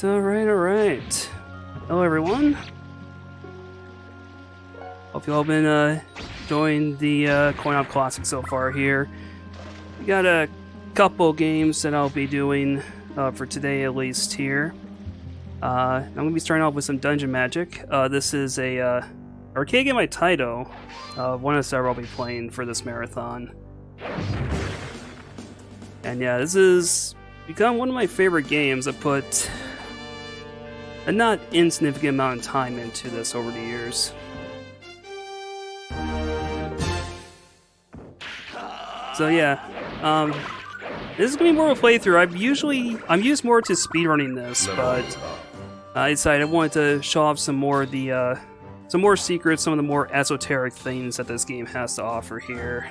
Alright. Hello everyone. Hope you all been enjoying the Coin-Op Classic so far here. We got a couple games that I'll be doing for today at least here. I'm going to be starting off with some Dungeon Magic. This is a arcade game by Taito, one of several I'll be playing for this marathon. And yeah, this has become one of my favorite games. I put a not insignificant amount of time into this over the years. So yeah, this is gonna be more of a playthrough. I'm used more to speedrunning this, but I decided I wanted to show off some more of the some more secrets, some of the more esoteric things that this game has to offer here.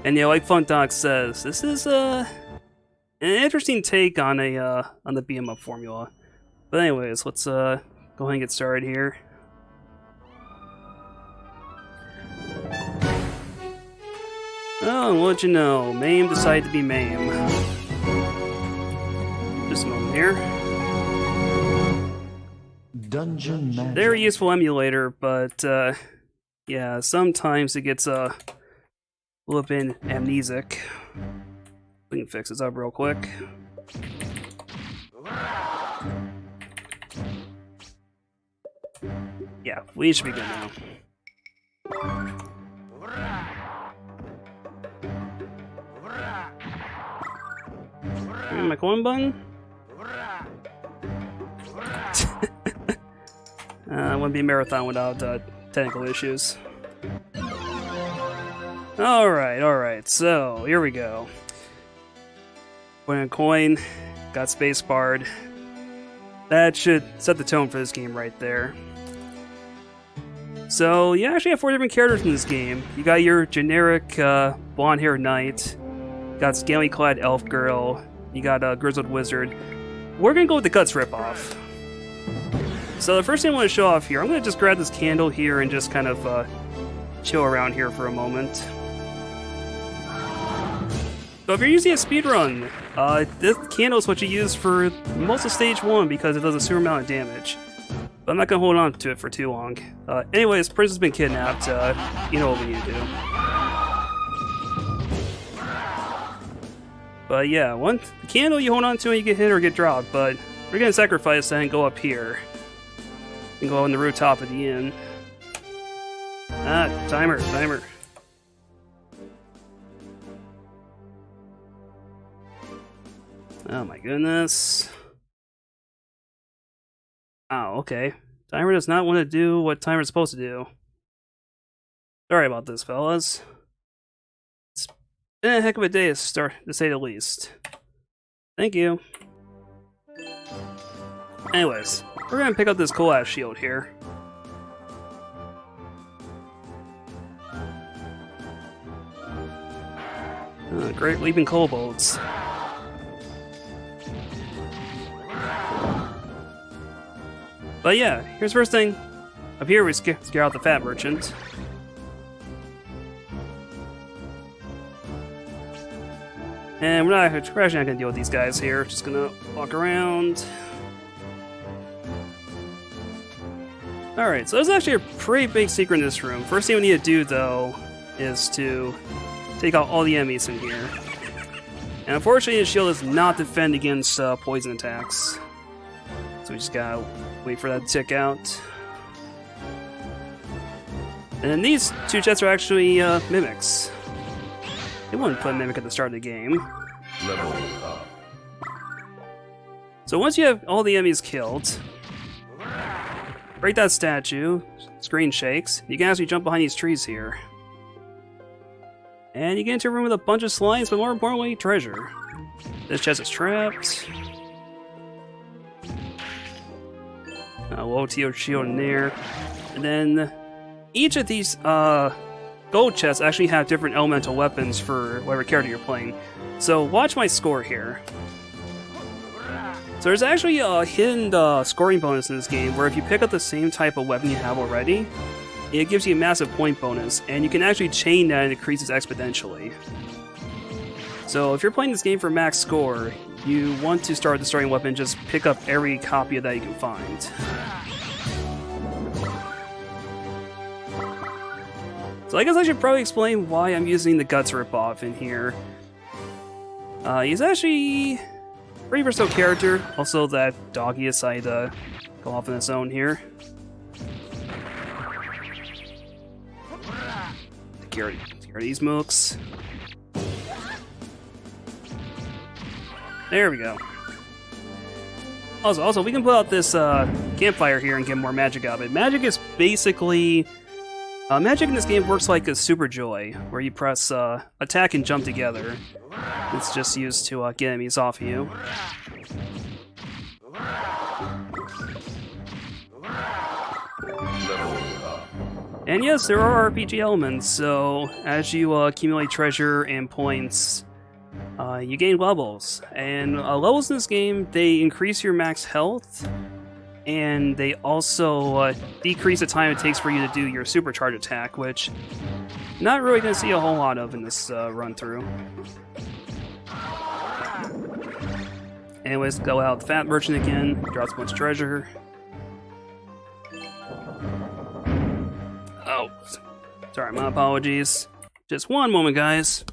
And yeah, like Fundoc says, this is an interesting take on the beat 'em up formula. But anyways, let's go ahead and get started here. Oh, and what'd you know? Mame decided to be Mame. Just a moment here. Dungeon Magic. Very useful emulator, but yeah, sometimes it gets a little bit amnesic. We can fix this up real quick. Yeah, we should be good now. My coin button? Wouldn't be a marathon without technical issues. Alright, so here we go. Putting a coin, got space barred. That should set the tone for this game right there. So you actually have 4 different characters in this game. You got your generic blonde-haired knight, you got scantily-clad elf girl, you got a grizzled wizard. We're gonna go with the Guts ripoff. So the first thing I want to show off here, I'm gonna just grab this candle here and just kind of chill around here for a moment. So if you're using a speedrun, this candle is what you use for most of stage 1 because it does a super amount of damage. But I'm not gonna hold on to it for too long. Anyways, Prince has been kidnapped. You know what we need to do. But yeah, the candle you hold on to and you get hit or get dropped, but we're gonna sacrifice that and go up here. And go on the rooftop of the inn. Timer. Oh my goodness. Oh, okay. Timer does not want to do what timer's supposed to do. Sorry about this, fellas. It's been a heck of a day to say the least. Thank you. Anyways, we're gonna pick up this cool ass shield here. Great leaping kobolds. But yeah, here's the first thing. Up here we scare out the fat merchant. And we're actually not gonna deal with these guys here. Just gonna walk around. Alright, so there's actually a pretty big secret in this room. First thing we need to do, though, is to take out all the enemies in here. And unfortunately, the shield does not defend against poison attacks. So we just gotta wait for that to tick out. And then these 2 chests are actually mimics. They wouldn't put a mimic at the start of the game. Level up. So once you have all the enemies killed, break that statue, screen shakes, you can actually jump behind these trees here. And you get into a room with a bunch of slimes, but more importantly, treasure. This chest is trapped. Low tier shield in there. And then each of these gold chests actually have different elemental weapons for whatever character you're playing. So watch my score here. So there's actually a hidden scoring bonus in this game where if you pick up the same type of weapon you have already, it gives you a massive point bonus, and you can actually chain that and it increases exponentially. So if you're playing this game for max score, you want to start the starting weapon, just pick up every copy of that you can find. So I guess I should probably explain why I'm using the Guts ripoff in here. He's actually a pretty versatile character. Also, that doggy decided to go off on its own here. Secure these mooks. There we go. Also, we can put out this campfire here and get more magic out of it. Magic is basically... magic in this game works like a Super Joy, where you press attack and jump together. It's just used to get enemies off of you. And yes, there are RPG elements, so as you accumulate treasure and points, you gain levels. And levels in this game, they increase your max health, and they also decrease the time it takes for you to do your supercharge attack, which not really going to see a whole lot of in this run-through. Anyways, go out the Fat Merchant again, drops a bunch of treasure. Oh, sorry, my apologies. Just one moment, guys.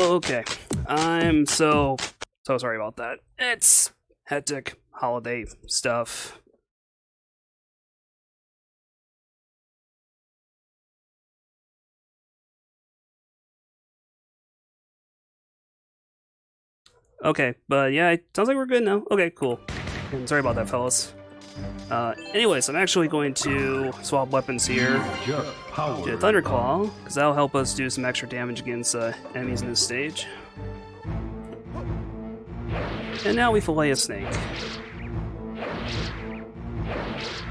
Well, okay. I'm so sorry about that. It's hectic holiday stuff. Okay, but yeah, it sounds like we're good now. Okay, cool. And sorry about that, fellas. Anyways, I'm actually going to swap weapons here to Thunderclaw, because that'll help us do some extra damage against enemies in this stage. And now we fillet a snake.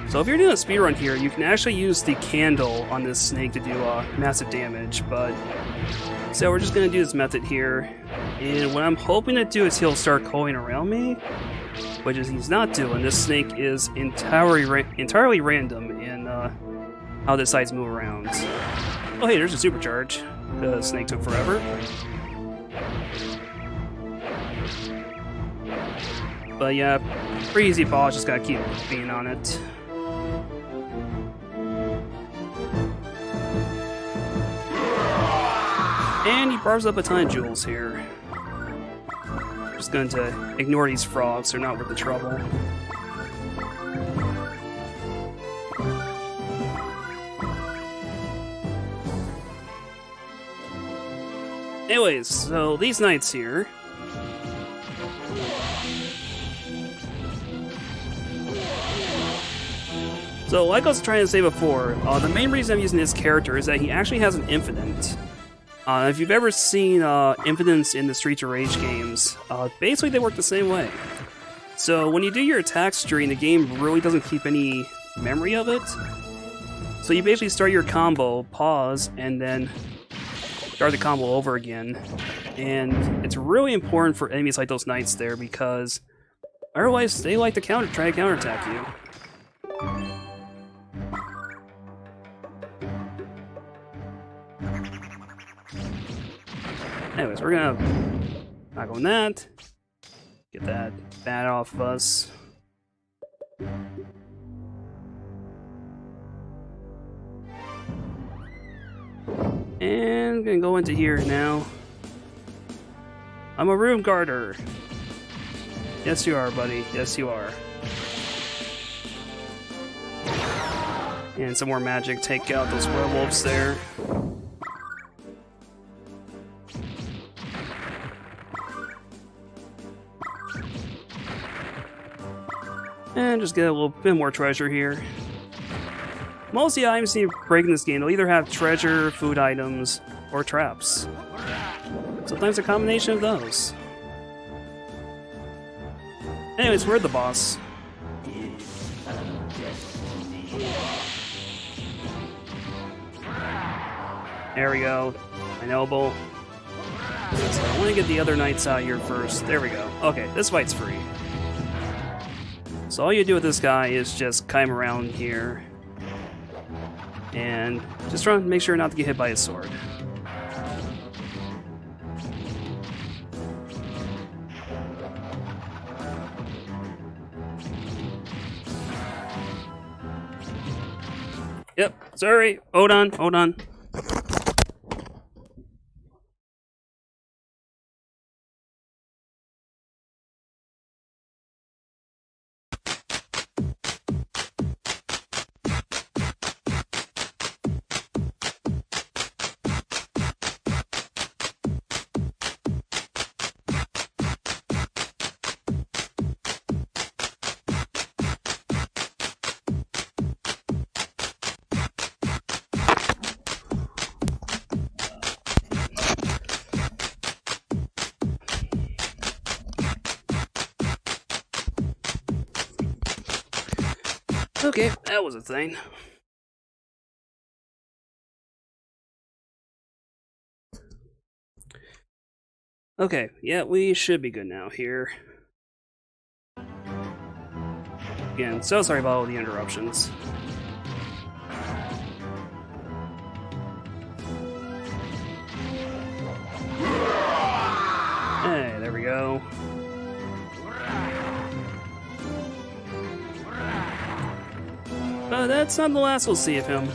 So if you're doing a speedrun here, you can actually use the candle on this snake to do massive damage, but... So we're just going to do this method here, and what I'm hoping to do is he'll start going around me, which is he's not doing. This snake is entirely random in how the sides move around. Oh hey, there's a supercharge. The snake took forever. But yeah, pretty easy boss, just gotta keep being on it. And he bars up a ton of jewels here. Just going to ignore these frogs, they're not worth the trouble. Anyways, so these knights here. So, like I was trying to say before, the main reason I'm using this character is that he actually has an infinite. If you've ever seen infinites in the Streets of Rage games, basically they work the same way. So when you do your attack string, the game really doesn't keep any memory of it. So you basically start your combo, pause, and then start the combo over again. And it's really important for enemies like those knights there, because otherwise they like to try to counterattack you. Anyways, we're gonna knock on that. Get that bat off of us. And gonna go into here now. I'm a room guarder. Yes, you are, buddy. Yes, you are. And some more magic. Take out those werewolves there. And just get a little bit more treasure here. Most of the items you break in this game, they'll either have treasure, food items, or traps. Sometimes a combination of those. Anyways, we're the boss. There we go. An elbow. So I want to get the other knights out here first. There we go. Okay, this fight's free. So all you do with this guy is just climb around here and just try to make sure not to get hit by his sword. Yep, sorry. Hold on, hold on. Okay, that was a thing. Okay, yeah, we should be good now here. Again, so sorry about all the interruptions. Hey, there we go. That's not the last we'll see of him.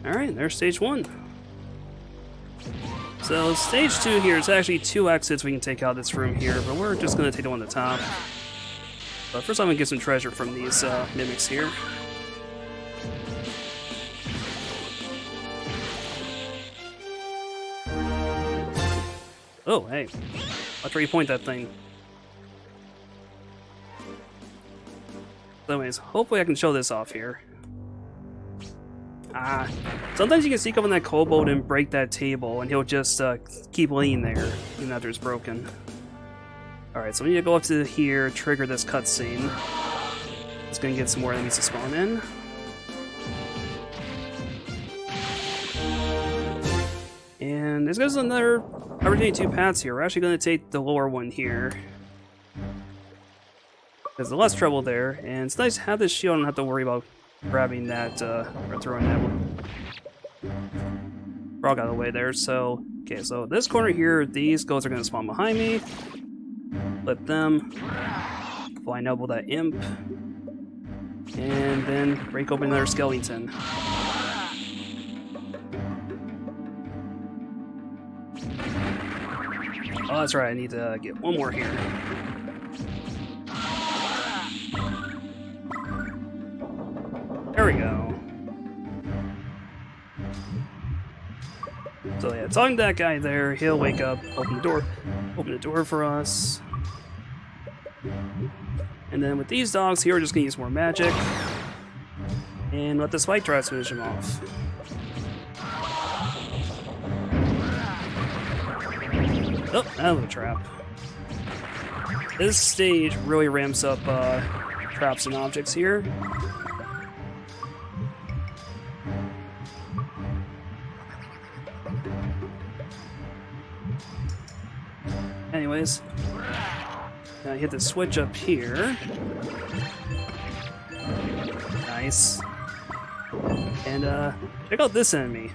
Alright, there's stage 1. So stage 2 here is actually 2 exits we can take out of this room here, but we're just going to take the one on the top. But first I'm going to get some treasure from these mimics here. Oh, hey. Watch where you point that thing. So anyways, hopefully I can show this off here. Sometimes you can sneak up on that kobold and break that table, and he'll just keep laying there, even after it's broken. Alright, so we need to go up to here, trigger this cutscene. It's gonna get some more enemies to spawn in. And there's another opportunity, 2 paths here. We're actually gonna take the lower one here. There's less trouble there, and it's nice to have this shield and not have to worry about grabbing that, or throwing that frog out of the way there. So, okay, so this corner here, these ghosts are going to spawn behind me. Flip them. Flying elbow that imp. And then break open another skeleton. Oh, that's right, I need to get one more here. There we go. So yeah, talking to that guy there, he'll wake up, open the door for us. And then with these dogs here, we're just gonna use more magic. And let the spike traps finish him off. Oh, that was a trap. This stage really ramps up traps and objects here. Anyways, now I hit the switch up here. Nice. And check out this enemy.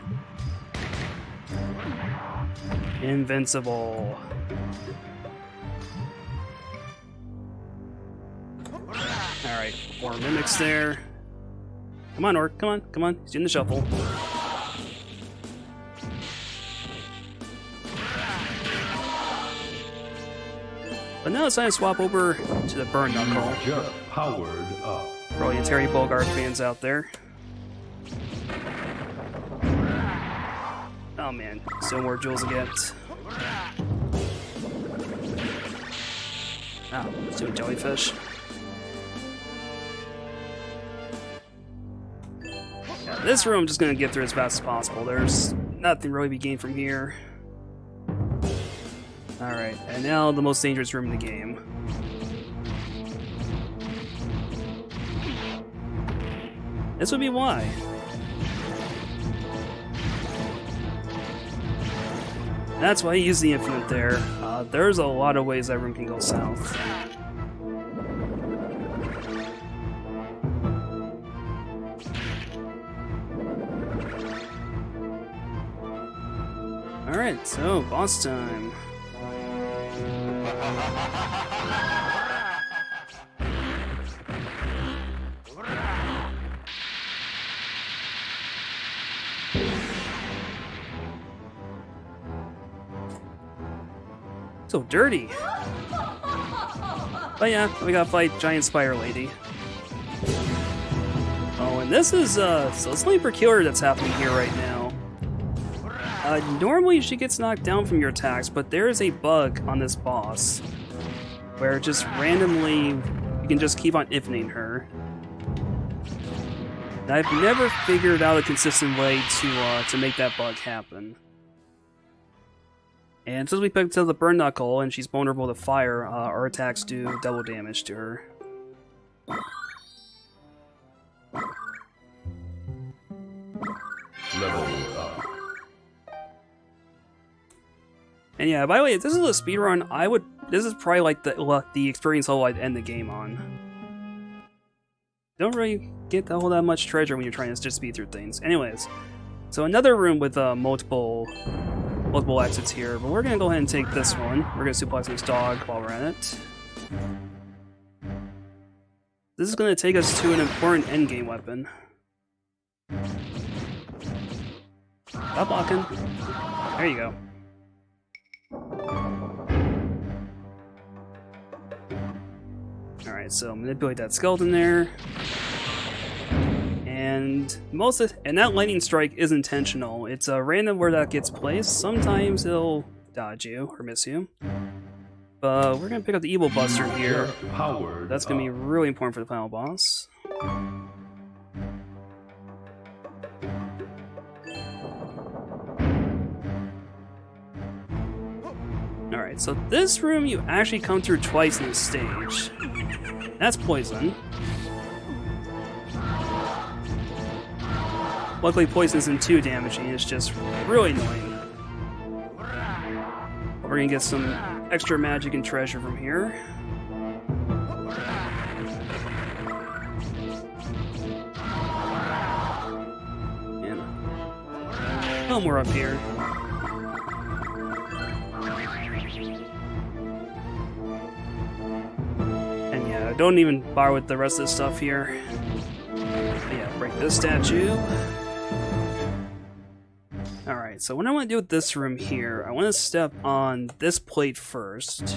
Invincible. Alright, 4 mimics there. Come on, Orc, come on, he's in the shuffle. But now it's time to swap over to the Burn Knuckle. Just powered up. For all you Terry Bogard fans out there. Oh man, so more jewels to get. Ah, let's do a jellyfish. Yeah, this room I'm just gonna get through as fast as possible. There's nothing really to be gained from here. Alright, and now the most dangerous room in the game. This would be why. That's why I use the infinite there. There's a lot of ways that room can go south. Alright, so boss time. So dirty. But yeah, we gotta fight Giant Spire Lady. Oh, and this is so something peculiar that's happening here right now. Normally she gets knocked down from your attacks, but there is a bug on this boss where just randomly you can just keep on infiniting her. And I've never figured out a consistent way to make that bug happen. And since we picked up the Burn Knuckle and she's vulnerable to fire, our attacks do double damage to her. Level up. And yeah, by the way, if this is a speedrun, this is probably like the experience level I'd end the game on. Don't really get all that much treasure when you're trying to just speed through things. Anyways, so another room with multiple exits here, but we're gonna go ahead and take this one. We're gonna suplex this dog while we're at it. This is gonna take us to an important endgame weapon. Stop blocking. There you go. Alright, so manipulate that skeleton there. And that lightning strike is intentional. It's random where that gets placed. Sometimes it'll dodge you or miss you. But we're gonna pick up the Evil Buster here. That's gonna be really important for the final boss. Alright, so this room you actually come through twice in this stage. That's poison. Luckily poison isn't too damaging, it's just really annoying. We're gonna get some extra magic and treasure from here. And no more up here. And yeah, don't even bother with the rest of the stuff here. But yeah, break this statue. Alright, so what I want to do with this room here, I want to step on this plate first.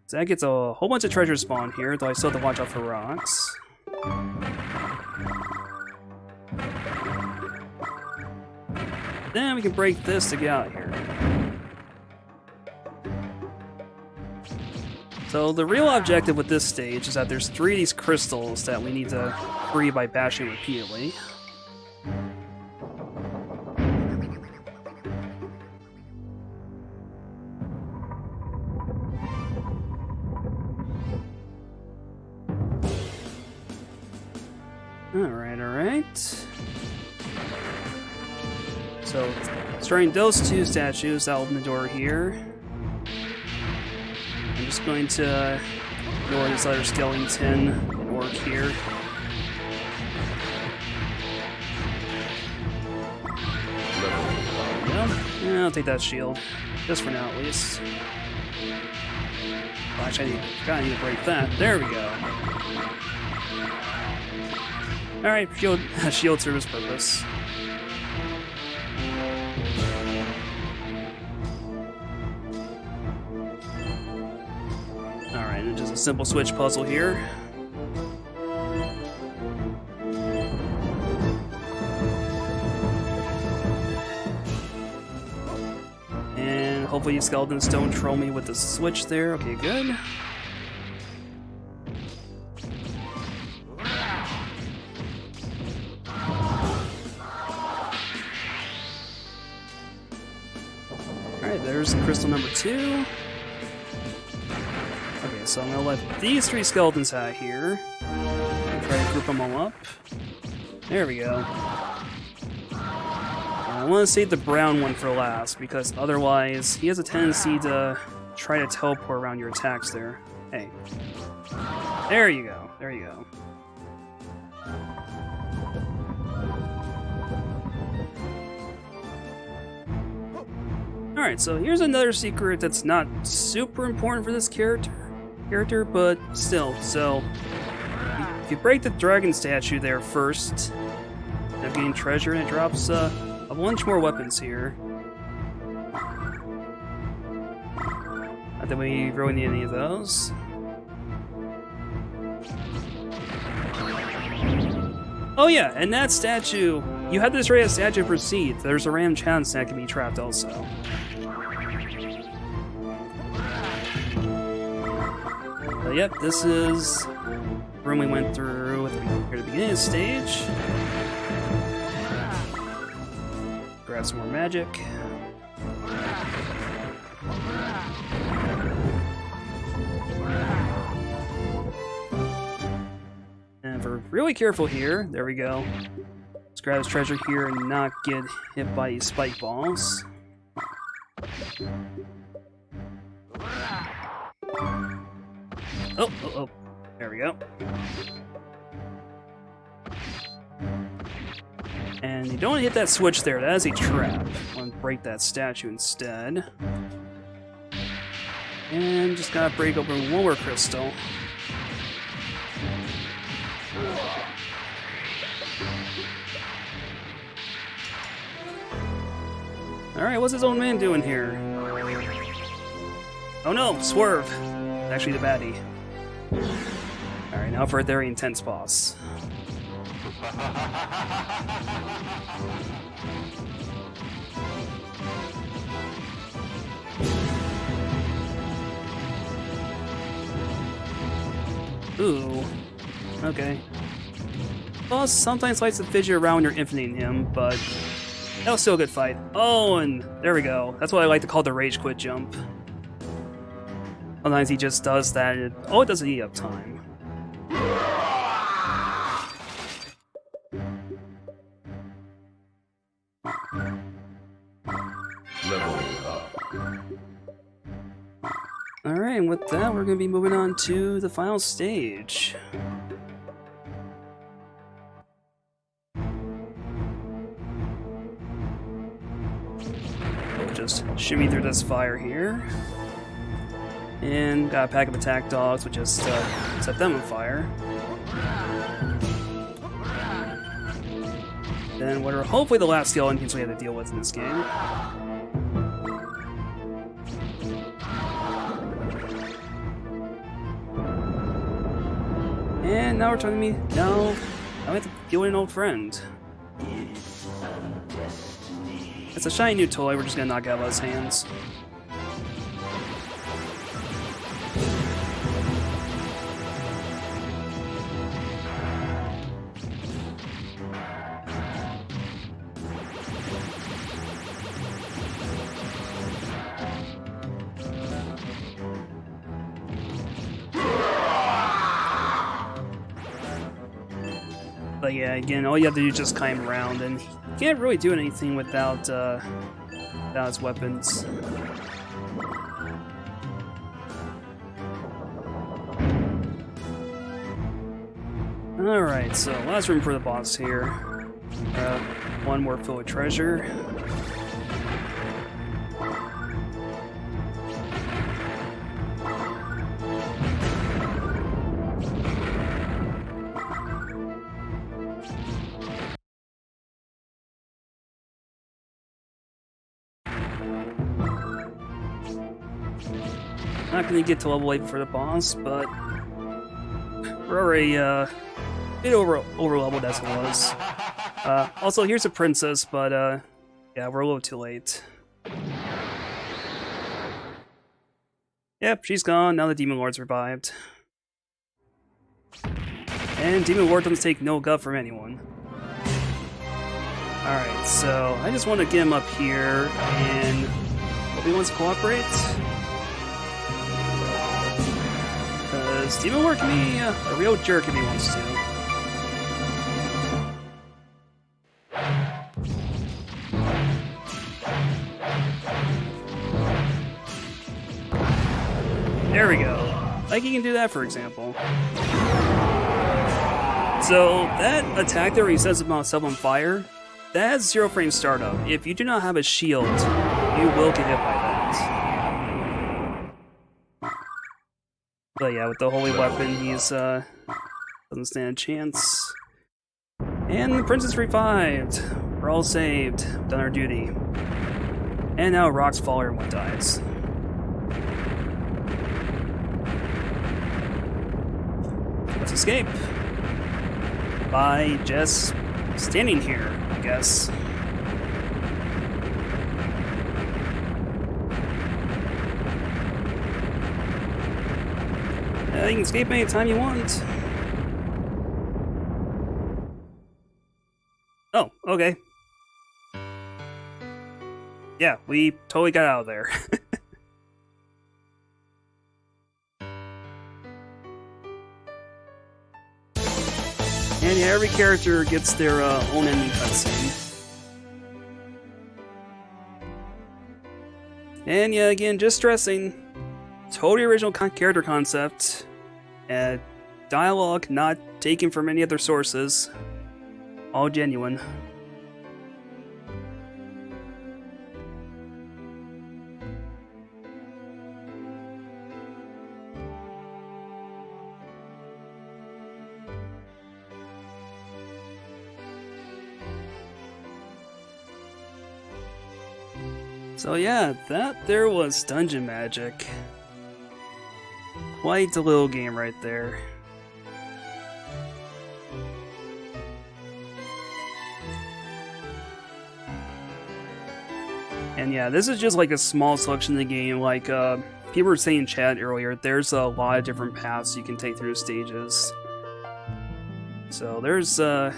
So that gets a whole bunch of treasure spawn here, though I still have to watch out for rocks. Then we can break this to get out of here. So the real objective with this stage is that there's 3 of these crystals that we need to free by bashing repeatedly. Alright. So, starting those 2 statues, that'll open the door here. I'm just going to ignore this other skeleton and orc here. Yeah, I'll take that shield. Just for now, at least. Well, actually, I need to break that. There we go. Alright, shield serves its purpose. Alright, and just a simple switch puzzle here. And hopefully these skeletons don't troll me with the switch there. Okay, good. Alright, there's crystal number 2. Okay, so I'm gonna let these 3 skeletons out here. Try to group them all up. There we go. And I want to save the brown one for last, because otherwise he has a tendency to try to teleport around your attacks there. Hey. There you go. There you go. Alright, so here's another secret that's not super important for this character, but still. So, if you break the dragon statue there first, I'm getting treasure and it drops a bunch more weapons here. Not that we really need any of those. Oh yeah, and that statue, you have this rated statue proceed. There's a random chance that can be trapped also. But yep, this is the room we went through at the beginning of the stage. Grab some more magic. And if we're really careful here, there we go. Let's grab this treasure here and not get hit by these spike balls. Oh. There we go. And you don't want to hit that switch there. That is a trap. I want to break that statue instead. And just gotta break open one more crystal. Alright, what's his own man doing here? Oh no, Swerve! Actually the baddie. Alright, now for a very intense boss. Ooh. Okay. Boss sometimes likes to fidget around when you're infiniting him, but that was still a good fight. Oh, and there we go. That's what I like to call the rage quit jump. Sometimes he just does that. And it doesn't eat up time. Leveling up. Alright, and with that, we're going to be moving on to the final stage. We'll just shimmy through this fire here. And got a pack of attack dogs, which just set them on fire. Then what are hopefully the last skeletons we have to deal with in this game. And now we're talking to me. Now I have to deal with an old friend. It's a shiny new toy. We're just gonna knock it out of his hands. But yeah, again, all you have to do is just climb around, and he can't really do anything without his weapons. Alright, so last room for the boss here. One more filled with treasure. Not gonna get to level 8 for the boss, but we're already a bit over leveled as it was. Also, here's a princess, but yeah, we're a little too late. Yep, she's gone. Now the Demon Lord's revived. And Demon Lord doesn't take no guff from anyone. Alright, so I just want to get him up here, and hope he wants to cooperate. Because Demon Lord can be a real jerk if he wants to. There we go. Like he can do that, for example. So that attack there where he sets himself on fire, that has 0 frame startup. If you do not have a shield, you will get hit by that. But yeah, with the holy weapon, he's doesn't stand a chance. And the princess revived. We're all saved. Done our duty. And now rocks fall, everyone dies. Let's escape. By just standing here, I guess. You can escape anytime you want. Oh, okay. Yeah, we totally got out of there. And yeah, every character gets their own ending cutscene. And yeah, again, just stressing, totally original character concept. Dialogue not taken from any other sources. All genuine. So yeah, that there was Dungeon Magic. Quite a little game right there. And yeah, this is just like a small selection of the game. Like people were saying in chat earlier, there's a lot of different paths you can take through the stages. So there's a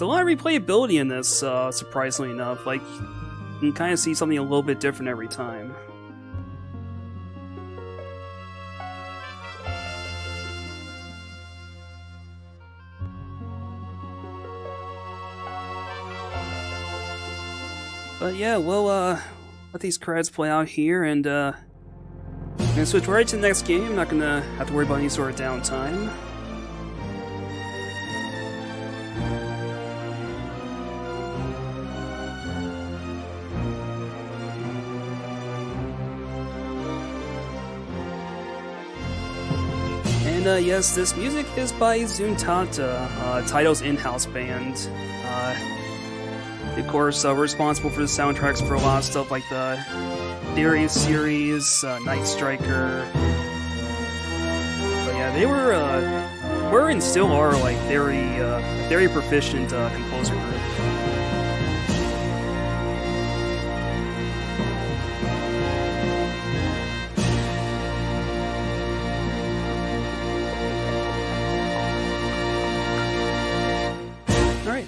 lot of replayability in this, surprisingly enough. Like, you can kind of see something a little bit different every time. But yeah, we'll let these credits play out here, and I'm gonna switch right to the next game. I'm not gonna have to worry about any sort of downtime. And yes, this music is by Zuntata, Taito's in-house band. Of course, we're responsible for the soundtracks for a lot of stuff like the Theory series, Night Striker. But yeah, they were and still are like very proficient composer group.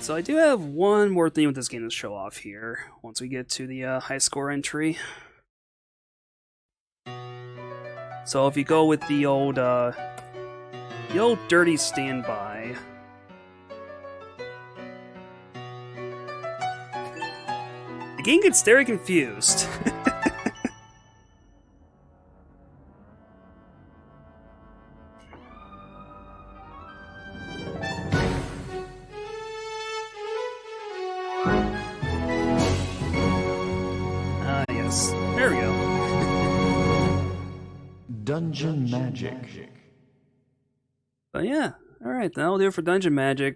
So I do have one more thing with this game to show off here, once we get to the high score entry. So if you go with the old dirty standby, the game gets very confused. There we go. Dungeon Magic. But yeah, alright, that'll do it for Dungeon Magic.